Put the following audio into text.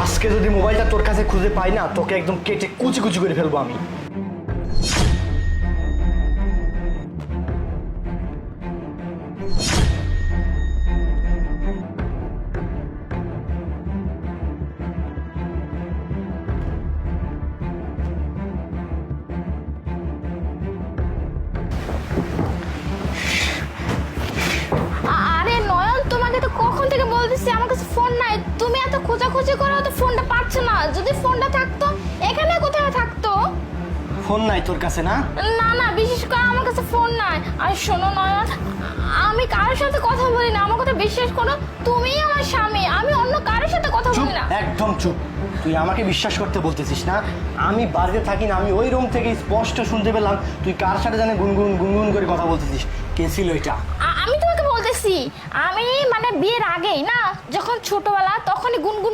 আজকে যদি মোবাইলটা তোর কাছে খুঁজে পাই না, তোকে একদম কেটে কুচি কুচি করে ফেলবো আমি। আরে নয়ন, তোমাকে তো কখন থেকে বলতেছি আমার কাছে ফোন নাই। তুমি এত খোঁজাখুঁজি করো তো ফোনটা পাচ্ছ না। যদি ফোনটা থাকতো এখানে কোথাও থাকতো। ফোন নাই তোর কাছে না? না না, বিশেষ করে আমার কাছে ফোন নাই। আর শোনো নয়ন, আমি কারোর সাথে কথা বলি না, আমার কথা বিশ্বাস করো। তুমিই আমার স্বামী, আমি অন্য কারোর সাথে কথা চুপ, বলি না। একদম চুপ। তুই আমাকে বিশ্বাস করতে বলতেছিস না? আমি বাড়িতে থাকি না, আমি ওই রুম থেকে স্পষ্ট শুনতে পেলাম তুই কার সাথে জানে গুনগুন গুনগুন করে কথা বলতেছিস। কে ছিল এটা? আমি তোমাকে বলতেছি, আমি মানে বিয়ের আগেই না, যখন ছোটবেলা তখনই গুনগুন